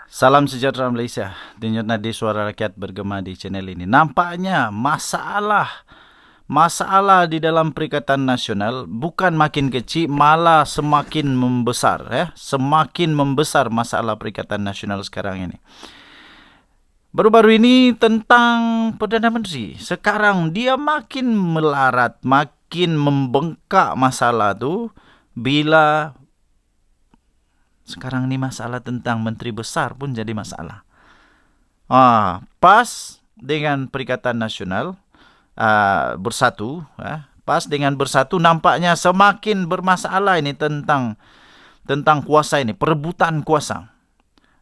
Salam sejahtera Malaysia. Denyut nadi suara rakyat bergema di channel ini. Nampaknya masalah di dalam Perikatan Nasional bukan makin kecil, malah semakin membesar. Semakin membesar masalah Perikatan Nasional sekarang ini. Baru-baru ini tentang Perdana Menteri. Sekarang dia makin melarat, makin membengkak masalah tu bila sekarang ni masalah tentang menteri besar pun jadi masalah. Pas dengan Perikatan Nasional bersatu, pas dengan bersatu nampaknya semakin bermasalah ini tentang kuasa ini, perebutan kuasa.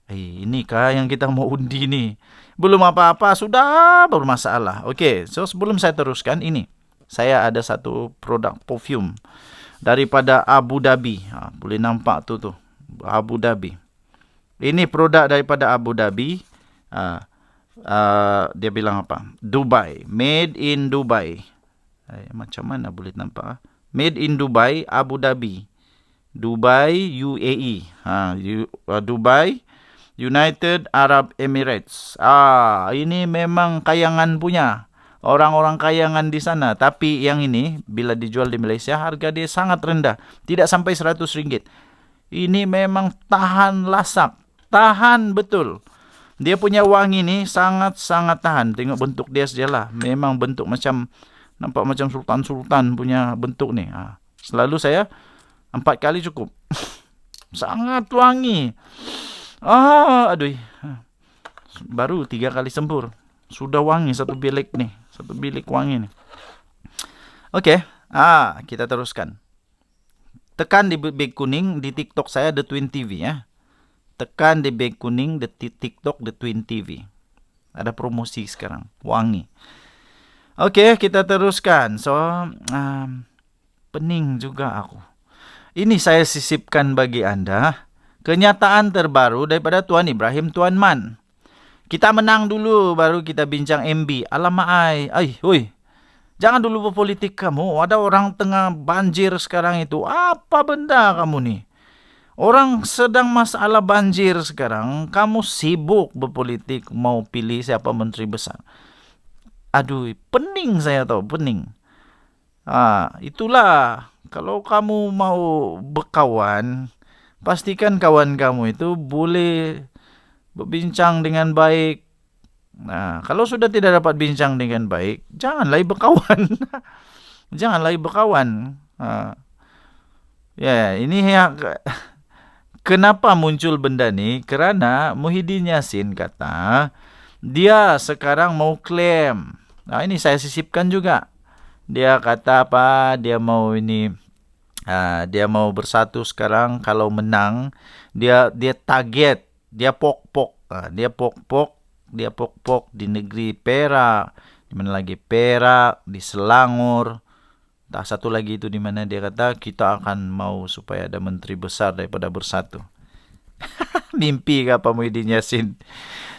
Ini kah yang kita mau undi ni? Belum apa-apa sudah bermasalah. Okey, so sebelum saya teruskan ini, saya ada satu produk perfume daripada Abu Dhabi. Boleh nampak tu. Abu Dhabi. Ini produk daripada Abu Dhabi. Dia bilang apa? Dubai. Made in Dubai. Macam mana boleh nampak? Made in Dubai, Abu Dhabi. Dubai, UAE. Dubai, United Arab Emirates. Ini memang kayangan punya. Orang-orang kayangan di sana. Tapi yang ini, bila dijual di Malaysia, harga dia sangat rendah. Tidak sampai RM100. Ini memang tahan lasap. Tahan betul. Dia punya wangi ni sangat-sangat tahan. Tengok bentuk dia sajalah. Memang bentuk macam, nampak macam sultan-sultan punya bentuk ni. Selalu saya 4 kali cukup. Sangat wangi. Aduh. Baru 3 kali sempur. Sudah wangi satu bilik ni. Satu bilik wangi ni. Okey. Kita teruskan. Tekan di beg kuning di TikTok saya The Twin TV ya. Tekan di beg kuning di TikTok The Twin TV. Ada promosi sekarang. Wangi. Okey, kita teruskan. So, pening juga aku. Ini saya sisipkan bagi anda. Kenyataan terbaru daripada Tuan Ibrahim Tuan Man. Kita menang dulu baru kita bincang MB. Alamak hoi. Jangan dulu berpolitik kamu. Ada orang tengah banjir sekarang itu. Apa benda kamu ni? Orang sedang masalah banjir sekarang. Kamu sibuk berpolitik. Mau pilih siapa menteri besar. Aduh, pening saya tahu. Pening. Itulah. Kalau kamu mau berkawan, pastikan kawan kamu itu boleh berbincang dengan baik. Kalau sudah tidak dapat bincang dengan baik, janganlah berkawan. Janganlah berkawan. Ini kenapa muncul benda ni? Kerana Muhyiddin Yassin kata dia sekarang mau klaim. Ini saya sisipkan juga. Dia kata apa? Dia mau ini. Dia mau bersatu sekarang. Kalau menang, dia target. Dia pok-pok. Dia pok-pok di negeri Perak, di mana lagi Perak, di Selangor. Satu lagi itu di mana dia kata kita akan mau supaya ada menteri besar daripada bersatu. Mimpi ke apa Muhyiddin Yassin?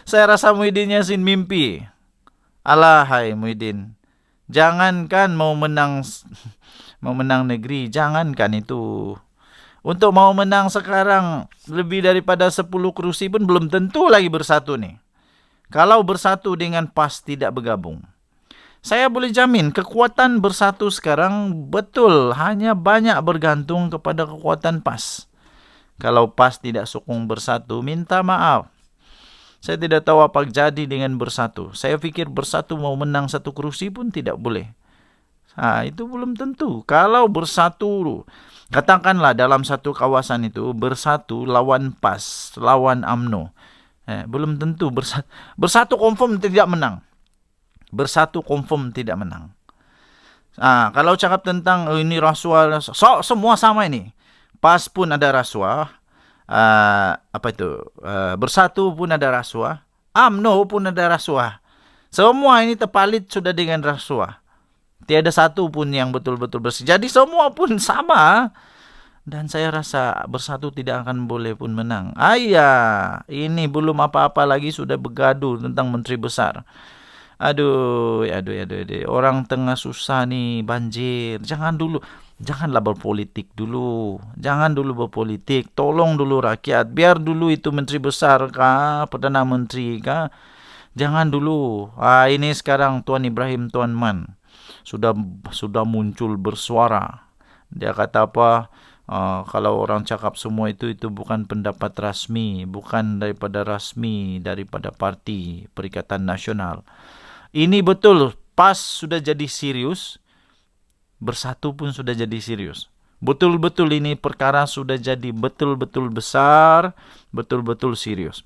Saya rasa Muhyiddin Yassin mimpi. Hai Muhyiddin. Jangankan mau menang negeri, jangankan itu. Untuk mau menang sekarang lebih daripada 10 kerusi pun belum tentu lagi bersatu nih. Kalau bersatu dengan PAS tidak bergabung. Saya boleh jamin kekuatan bersatu sekarang betul hanya banyak bergantung kepada kekuatan PAS. Kalau PAS tidak sokong bersatu, minta maaf. Saya tidak tahu apa jadi dengan bersatu. Saya fikir bersatu mau menang 1 kerusi pun tidak boleh. Itu belum tentu. Kalau bersatu, katakanlah dalam satu kawasan itu bersatu lawan PAS, lawan UMNO. Belum tentu bersatu confirm tidak menang. Bersatu confirm tidak menang. Kalau cakap tentang ini rasuah, semua sama ini. PAS pun ada rasuah. Bersatu pun ada rasuah. UMNO pun ada rasuah. Semua ini terpalit sudah dengan rasuah. Tiada satu pun yang betul-betul bersih. Jadi semua pun sama. Dan saya rasa bersatu tidak akan boleh pun menang. Ini belum apa-apa lagi sudah bergaduh tentang menteri besar. Aduh. Orang tengah susah nih, banjir. Jangan dulu. Janganlah berpolitik dulu. Jangan dulu berpolitik. Tolong dulu rakyat. Biar dulu itu menteri besar kah, perdana menteri kah. Jangan dulu. Ini sekarang Tuan Ibrahim Tuan Man sudah muncul bersuara. Dia kata apa? Kalau orang cakap semua itu bukan pendapat rasmi, bukan daripada parti Perikatan Nasional. Ini betul, pas sudah jadi serius, bersatu pun sudah jadi serius. Betul-betul ini perkara sudah jadi betul-betul besar, betul-betul serius.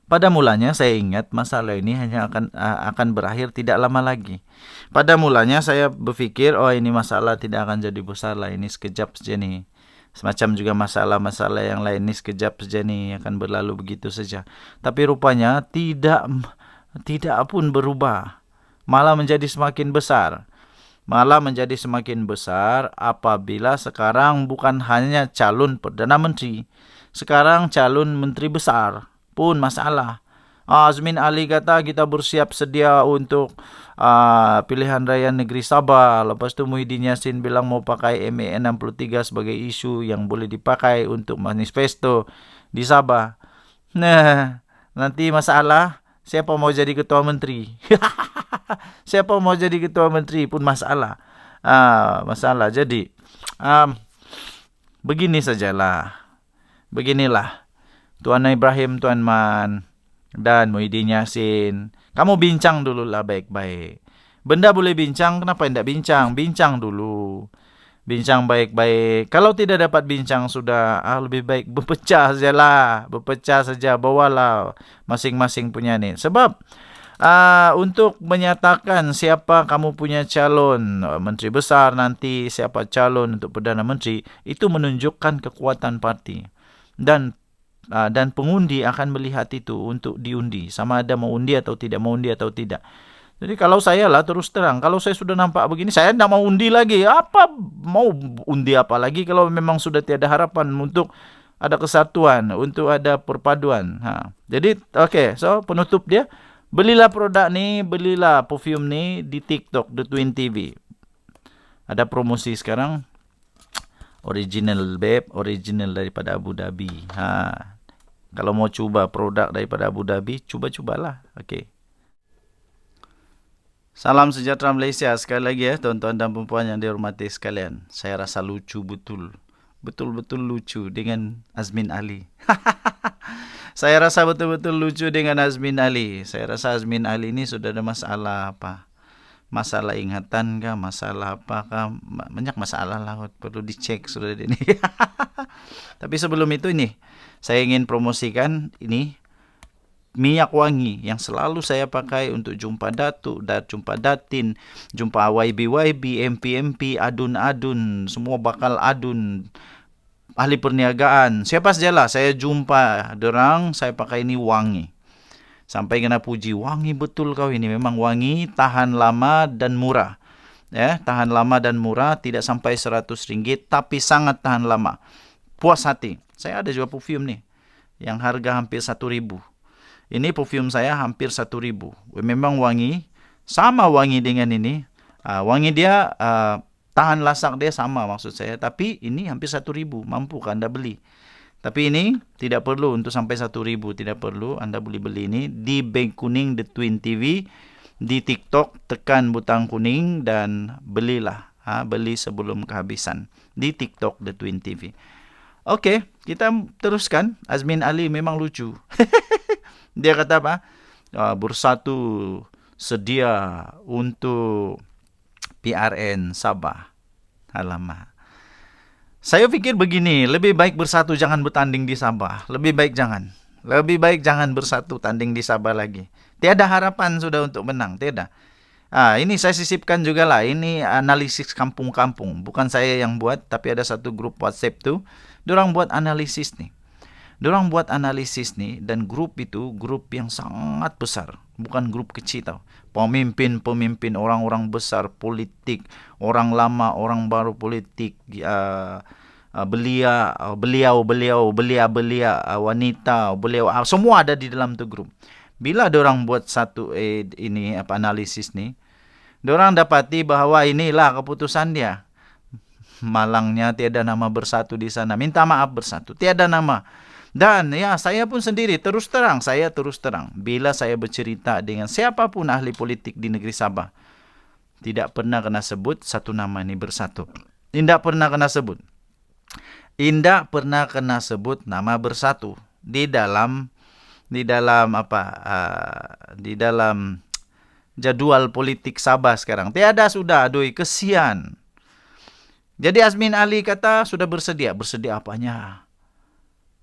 Pada mulanya saya ingat masalah ini hanya akan berakhir tidak lama lagi. Pada mulanya saya berpikir, ini masalah tidak akan jadi besar lah, ini sekejap saja nih. Semacam juga masalah-masalah yang lain ini sekejap saja nih, akan berlalu begitu saja. Tapi rupanya tidak pun berubah. Malah menjadi semakin besar. Malah menjadi semakin besar apabila sekarang bukan hanya calon Perdana Menteri. Sekarang calon Menteri Besar pun masalah. Azmin Ali kata kita bersiap sedia untuk pilihan raya negeri Sabah. Lepas tu Muhyiddin Yassin bilang mau pakai MAN 63 sebagai isu yang boleh dipakai untuk manifesto di Sabah. Nah, nanti masalah siapa mau jadi ketua menteri. Siapa mau jadi ketua menteri pun masalah. Masalah. Jadi, begini sajalah. Beginilah. Tuan Ibrahim Tuan Man dan Muhyiddin Yassin, kamu bincang dulu lah baik-baik. Benda boleh bincang, kenapa tidak bincang? Bincang dulu. Bincang baik-baik. Kalau tidak dapat bincang sudah, lebih baik berpecah sajalah. Berpecah saja, bawalah masing-masing punya ni. Sebab untuk menyatakan siapa kamu punya calon menteri besar nanti, siapa calon untuk Perdana Menteri, itu menunjukkan kekuatan parti. Dan pengundi akan melihat itu untuk diundi. Sama ada mau undi atau tidak. Jadi kalau saya lah terus terang, kalau saya sudah nampak begini, saya tidak mau undi lagi. Mau undi apa lagi kalau memang sudah tiada harapan untuk ada kesatuan, untuk ada perpaduan. Jadi so penutup dia, belilah produk ni, belilah perfume ni di TikTok, The Twin TV. Ada promosi sekarang. Original babe, original daripada Abu Dhabi. Kalau mau cuba produk daripada Abu Dhabi, cuba-cubalah. Okey. Salam sejahtera Malaysia sekali lagi tuan-tuan dan puan yang dihormati sekalian. Saya rasa lucu betul. Betul-betul lucu dengan Azmin Ali. Saya rasa betul-betul lucu dengan Azmin Ali. Saya rasa Azmin Ali ini sudah ada masalah apa? Masalah ingatan kah, masalah apakah, banyak masalah lah, perlu dicek sudah ini. Tapi sebelum itu saya ingin promosikan ini minyak wangi yang selalu saya pakai untuk jumpa datuk, jumpa datin, jumpa YB, MP, adun, semua bakal adun, ahli perniagaan, siapa sajalah saya jumpa dorang, saya pakai ini wangi. Sampai kena puji, wangi betul kau ini. Memang wangi, tahan lama dan murah. Tahan lama dan murah, tidak sampai RM100, tapi sangat tahan lama. Puas hati. Saya ada juga perfume ni, yang harga hampir RM1,000. Ini perfume saya hampir RM1,000. Memang wangi, sama wangi dengan ini. Wangi dia, tahan lasak dia sama maksud saya. Tapi ini hampir RM1,000. Mampukah anda beli? Tapi ini tidak perlu untuk sampai RM1,000, tidak perlu. Anda boleh beli ini di beg kuning The Twin TV, di TikTok tekan butang kuning dan belilah. Beli sebelum kehabisan di TikTok The Twin TV. Okey, kita teruskan. Azmin Ali memang lucu. Dia kata apa? Bersatu sedia untuk PRN Sabah. Alamak. Saya fikir begini, lebih baik bersatu jangan bertanding di Sabah. Lebih baik jangan bersatu tanding di Sabah lagi. Tiada harapan sudah untuk menang, tiada. Ini saya sisipkan juga lah. Ini analisis kampung-kampung. Bukan saya yang buat, tapi ada satu grup WhatsApp tu. Diorang buat analisis ni. Dan grup itu grup yang sangat besar. Bukan grup kecil tau. Pemimpin, orang-orang besar politik, orang lama, orang baru politik, beliau, wanita, semua ada di dalam tu grup. Bila diorang buat satu analisis ni, diorang dapati bahawa inilah keputusan dia. malangnya, tiada nama Bersatu di sana. Minta maaf Bersatu, tiada nama. Dan ya, saya pun sendiri terus terang, bila saya bercerita dengan siapapun ahli politik di negeri Sabah, tidak pernah kena sebut satu nama ni Bersatu. Tidak pernah kena sebut. Tidak pernah kena sebut nama Bersatu di dalam jadual politik Sabah sekarang. Tiada sudah, aduh, kesian. Jadi Azmin Ali kata sudah bersedia. Bersedia apanya?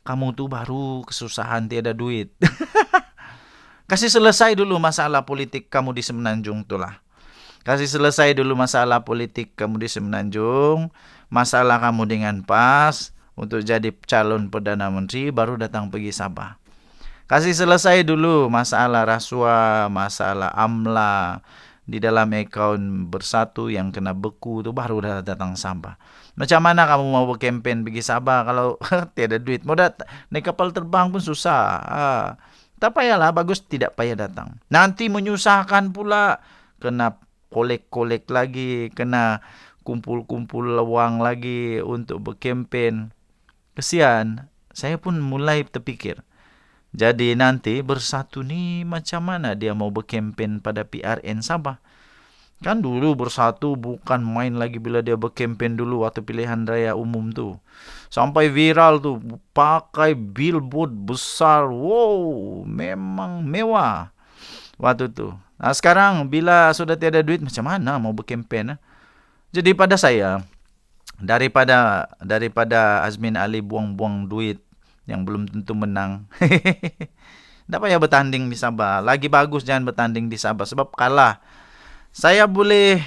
Kamu tuh baru kesusahan, tiada duit. Kasih selesai dulu masalah politik kamu di Semenanjung itulah. Kasih selesai dulu masalah politik kamu di Semenanjung. Masalah kamu dengan PAS untuk jadi calon Perdana Menteri, baru datang pergi Sabah. Kasih selesai dulu masalah rasuah, masalah AMLA di dalam akaun Bersatu yang kena beku tu, baru dah datang Sabah. Macam mana kamu mau berkempen pergi Sabah kalau tiada duit? Mau naik kapal terbang pun susah. Tak payahlah, bagus tidak payah datang. Nanti menyusahkan pula, kena kolek-kolek lagi, kena kumpul-kumpul wang lagi untuk berkempen. Kesian. Saya pun mulai terfikir. Jadi nanti Bersatu ni macam mana dia mau berkempen pada PRN Sabah? Kan dulu Bersatu bukan main lagi bila dia berkempen dulu waktu pilihan raya umum tu. Sampai viral tu, pakai billboard besar. Wow, memang mewah waktu tu. Nah, sekarang bila sudah tiada duit, macam mana mau berkempen? Jadi pada saya, daripada Azmin Ali buang-buang duit yang belum tentu menang, tak payah bertanding di Sabah. Lagi bagus jangan bertanding di Sabah, sebab kalah. Saya boleh,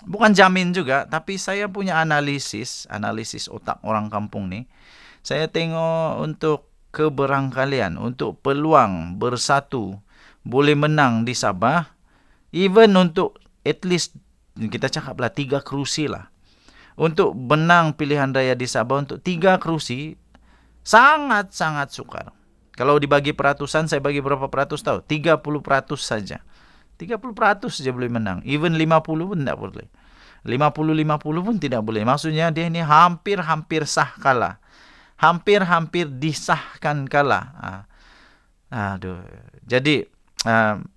bukan jamin juga, tapi saya punya analisis otak orang kampung ni. Saya tengok untuk keberangkalian, untuk peluang Bersatu boleh menang di Sabah, even untuk at least, kita cakaplah 3 kerusi lah. Untuk menang pilihan raya di Sabah untuk 3 kerusi, sangat-sangat sukar. Kalau dibagi peratusan, saya bagi berapa peratus tahu? 30% saja. 30% saja boleh menang. Even 50 pun tidak boleh. 50-50 pun tidak boleh. Maksudnya dia ini hampir-hampir sah kalah. Hampir-hampir disahkan kalah. Aduh. Jadi,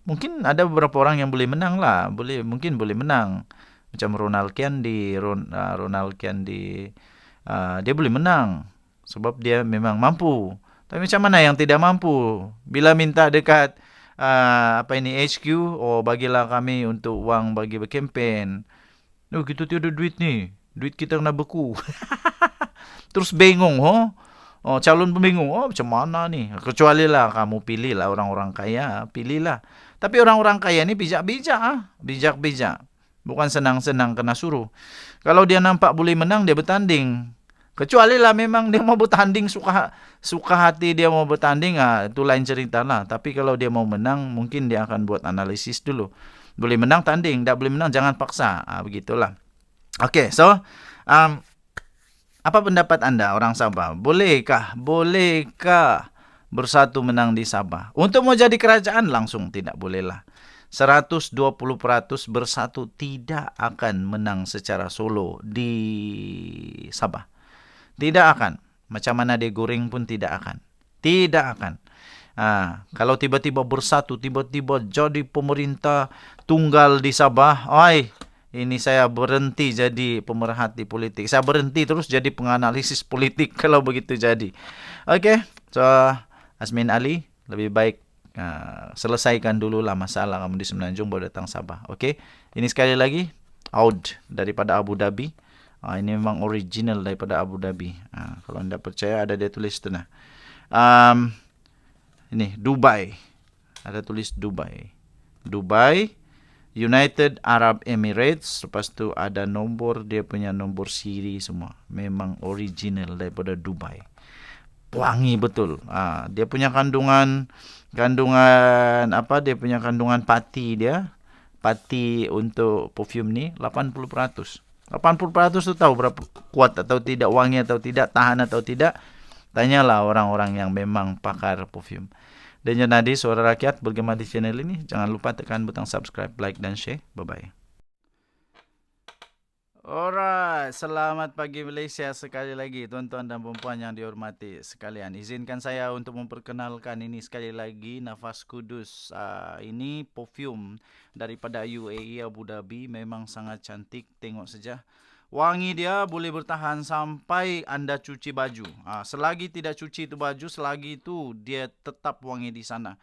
mungkin ada beberapa orang yang boleh menang lah. Mungkin boleh menang. Macam Ronald Kiandi. Dia boleh menang. Sebab dia memang mampu. Tapi macam mana yang tidak mampu? Bila minta dekat HQ, bagilah kami untuk wang bagi berkempen. Kita tiada duit ni. Duit kita kena beku. Terus bingung, calon pun bingung. Macam mana ni? Kecuali lah kamu pilih lah orang-orang kaya, pilihlah. Tapi orang-orang kaya ni bijak-bijak, bijak-bijak. Bukan senang-senang kena suruh. Kalau dia nampak boleh menang, dia bertanding. Kecuali lah memang dia mau bertanding, suka hati dia mau bertanding, itu lain cerita lah. Tapi kalau dia mau menang, mungkin dia akan buat analisis dulu. Boleh menang, tanding. Tak boleh menang, jangan paksa. Begitulah. Okay, so apa pendapat anda orang Sabah? Bolehkah Bersatu menang di Sabah? Untuk mau jadi kerajaan, langsung tidak bolehlah. 120% Bersatu tidak akan menang secara solo di Sabah. Tidak akan. Macam mana dia goreng pun tidak akan. Tidak akan. Kalau tiba-tiba Bersatu, tiba-tiba jadi pemerintah tunggal di Sabah, ini saya berhenti jadi pemerhati politik. Saya berhenti terus jadi penganalisis politik kalau begitu jadi. Okay, so Azmin Ali, lebih baik selesaikan dulu lah masalah kamu di Semenanjung baru datang Sabah. Okay, ini sekali lagi Aud daripada Abu Dhabi. Ini memang original daripada Abu Dhabi. Kalau anda percaya, ada dia tulis tu nah. Ini Dubai. Ada tulis Dubai. United Arab Emirates. Lepas tu ada nombor, dia punya nombor siri semua. Memang original daripada Dubai. Wangi betul. Dia punya kandungan apa? Dia punya kandungan pati dia. Pati untuk perfume ni 80%. 80% tu tahu berapa kuat atau tidak, wangi atau tidak, tahan atau tidak. Tanyalah orang-orang yang memang pakar perfume. Dan jadi Suara Rakyat bergema di channel ini. Jangan lupa tekan butang subscribe, like dan share. Bye-bye. Alright, selamat pagi Malaysia sekali lagi tuan-tuan dan puan yang dihormati sekalian. Izinkan saya untuk memperkenalkan ini sekali lagi Nafas Kudus. Ini perfume daripada UAE Abu Dhabi, memang sangat cantik, tengok saja. Wangi dia boleh bertahan sampai anda cuci baju. Selagi tidak cuci itu baju, selagi itu dia tetap wangi di sana.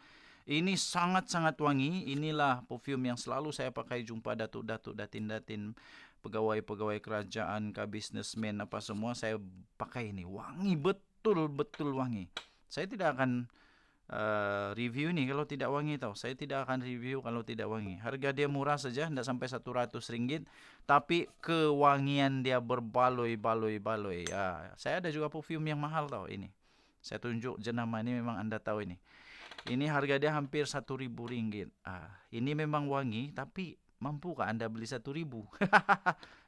Ini sangat-sangat wangi. Inilah perfume yang selalu saya pakai jumpa datuk-datuk, datin-datin, pegawai-pegawai kerajaan, businessman apa semua. Saya pakai ini. Wangi, betul-betul wangi. Saya tidak akan review ni kalau tidak wangi tau. Saya tidak akan review kalau tidak wangi. Harga dia murah saja, tidak sampai RM100. Tapi kewangian dia berbaloi-baloi-baloi. Saya ada juga perfume yang mahal tau ini. Saya tunjuk jenama ini, memang anda tahu ini. Ini harga dia hampir RM1.000. Ini memang wangi, tapi mampukah anda beli RM1.000?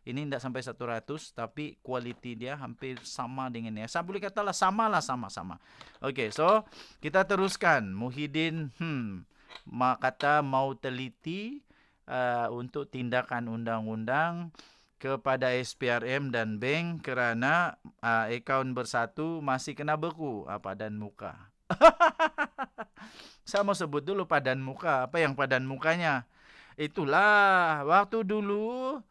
Ini tidak sampai RM100, tapi kualiti dia hampir sama dengan ini. Saya boleh katalah sama. Okey, so kita teruskan. Muhyiddin kata mau teliti untuk tindakan undang-undang kepada SPRM dan bank kerana akaun bersatu masih kena beku padan muka. Saya mau sebut dulu padan muka. Apa yang padan mukanya? Itulah waktu dulu,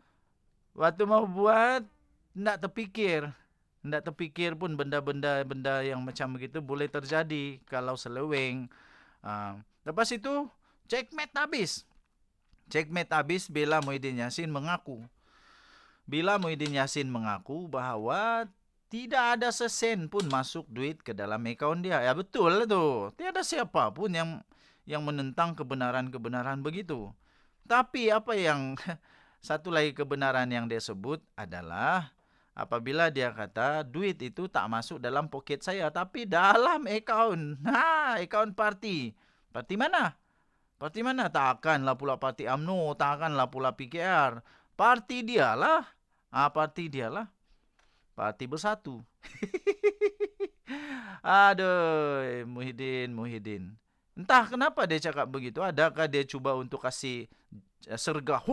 waktu mau buat, tidak terpikir. Tidak terpikir pun benda-benda yang macam begitu boleh terjadi kalau seleweng. Lepas itu, checkmate habis. Checkmate habis bila Muhyiddin Yassin mengaku. Bahawa tidak ada sesen pun masuk duit ke dalam akaun dia. Ya betul tu. Tiada siapa pun yang menentang kebenaran-kebenaran begitu. Tapi apa yang satu lagi kebenaran yang dia sebut adalah apabila dia kata duit itu tak masuk dalam poket saya tapi dalam akaun. Akaun parti. Parti mana? Parti mana? Takkanlah pula parti UMNO, takkanlah pula PKR. Parti dialah. Parti dialah. Parti Bersatu. Aduh, Muhyiddin. Entah kenapa dia cakap begitu. Adakah dia cuba untuk kasih sergah?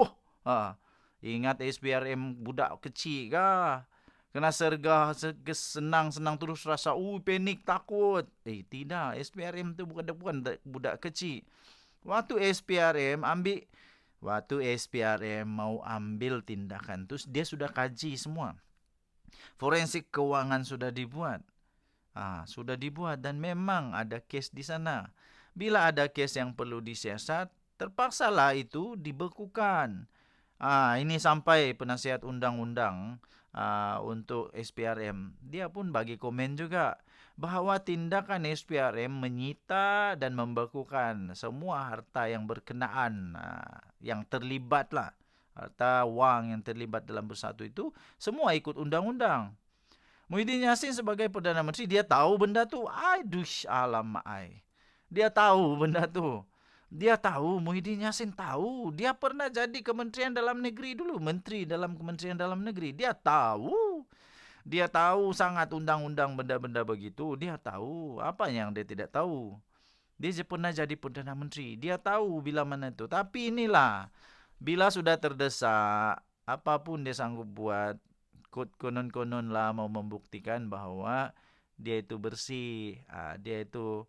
Ingat SPRM budak kecil kah? Kena sergah senang-senang terus rasa panik, takut. Tidak. SPRM tu bukan budak kecil. Waktu SPRM mau ambil tindakan tu, dia sudah kaji semua. Forensik kewangan sudah dibuat. Sudah dibuat dan memang ada kes di sana. Bila ada kes yang perlu disiasat, terpaksalah itu dibekukan. Ini sampai penasihat undang-undang untuk SPRM. Dia pun bagi komen juga bahawa tindakan SPRM menyita dan membekukan semua harta yang berkenaan, yang terlibat lah. Harta wang yang terlibat dalam Bersatu itu semua ikut undang-undang. Muhyiddin Yassin sebagai Perdana Menteri, dia tahu benda tu. Alamak. Dia tahu benda tu. Dia tahu, Muhyiddin Yassin tahu. Dia pernah jadi Kementerian Dalam Negeri dulu. Menteri dalam Kementerian Dalam Negeri. Dia tahu. Dia tahu sangat undang-undang benda-benda begitu. Dia tahu. Apa yang dia tidak tahu? Dia pernah jadi Perdana Menteri. Dia tahu bila mana tu. Tapi inilah. Bila sudah terdesak, apapun dia sanggup buat, konon-konon lah mau membuktikan bahawa dia itu bersih, dia itu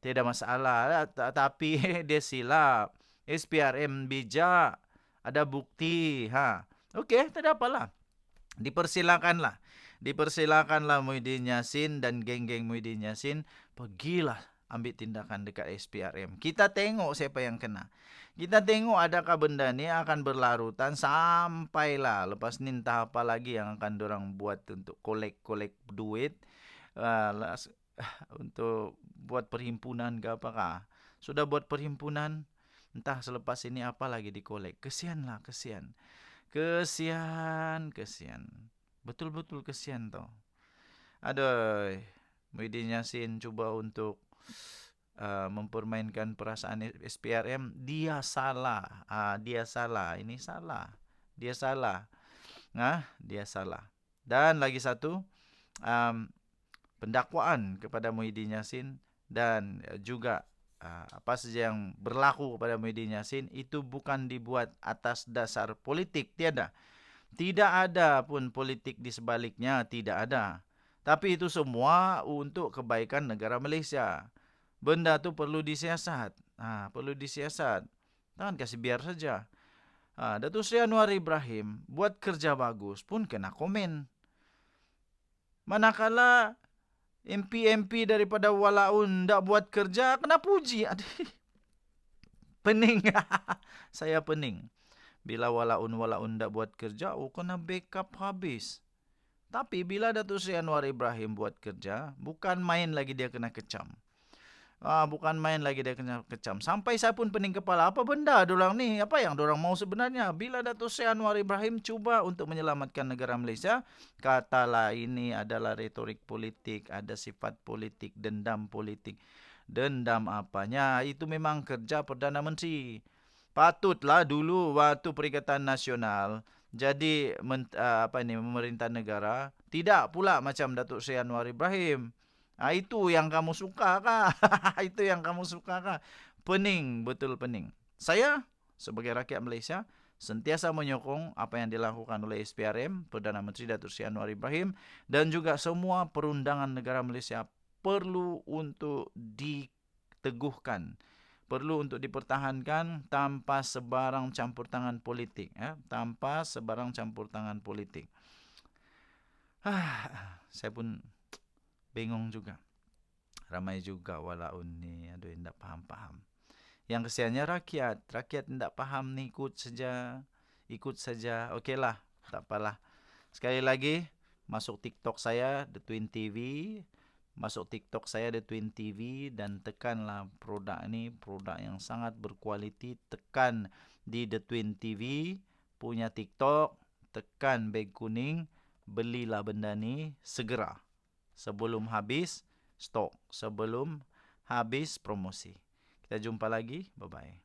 tidak masalah. Tapi dia silap. SPRM bijak, ada bukti. Okey, tak ada apalah. Dipersilakanlah Muhyiddin Yassin dan geng-geng Muhyiddin Yassin pergilah ambil tindakan dekat SPRM. Kita tengok siapa yang kena. Kita tengok adakah benda ni akan berlarutan sampailah lepas ni entah apa lagi yang akan dorang buat untuk kolek duit untuk buat perhimpunan ke apakah. Sudah buat perhimpunan, entah selepas ini apa lagi dikolek. Kesian. Betul-betul kesian tau. Aduh, Muhyiddin Yassin cuba untuk mempermainkan perasaan SPRM. Dia salah. Ini salah. Dia salah. Dia salah. Dan lagi satu, pendakwaan kepada Muhyiddin Yassin dan juga apa saja yang berlaku kepada Muhyiddin Yassin itu bukan dibuat atas dasar politik, tiada. Tidak ada pun politik di sebaliknya, tidak ada. Tapi itu semua untuk kebaikan negara Malaysia. Benda tu perlu disiasat. Perlu disiasat. Jangan kasih biar saja. Datuk Seri Anwar Ibrahim buat kerja bagus pun kena komen. Manakala MP-MP daripada Walaun tak buat kerja, kena puji. Pening. Saya pening. Bila Walaun tak buat kerja, kena backup habis. Tapi bila Datuk Seri Anwar Ibrahim buat kerja, bukan main lagi dia kena kecam. Bukan main lagi dia kena kecam. Sampai saya pun pening kepala. Apa benda dorang ni? Apa yang dorang mau sebenarnya? Bila Datuk Seri Anwar Ibrahim cuba untuk menyelamatkan negara Malaysia, katalah ini adalah retorik politik, ada sifat politik, dendam politik. Dendam apanya? Itu memang kerja Perdana Menteri. Patutlah dulu waktu Perikatan Nasional jadi pemerintah negara, tidak pula macam Datuk Seri Anwar Ibrahim. Itu yang kamu suka kah? Itu yang kamu suka kah? Pening, betul pening. Saya sebagai rakyat Malaysia sentiasa menyokong apa yang dilakukan oleh SPRM, Perdana Menteri Datuk Seri Anwar Ibrahim, dan juga semua perundangan negara Malaysia perlu untuk diteguhkan, perlu untuk dipertahankan tanpa sebarang campur tangan politik, tanpa sebarang campur tangan politik. Saya pun bingung juga. Ramai juga Walaun ni, yang tak faham-faham. Yang kesiannya rakyat tidak faham ni, ikut saja. Okeylah, tak apalah. Sekali lagi, masuk TikTok saya, The Twin TV. Masuk TikTok saya, The Twin TV, dan tekanlah produk ni, produk yang sangat berkualiti. Tekan di The Twin TV punya TikTok, tekan beg kuning, belilah benda ni segera. Sebelum habis stok, sebelum habis promosi. Kita jumpa lagi, bye-bye.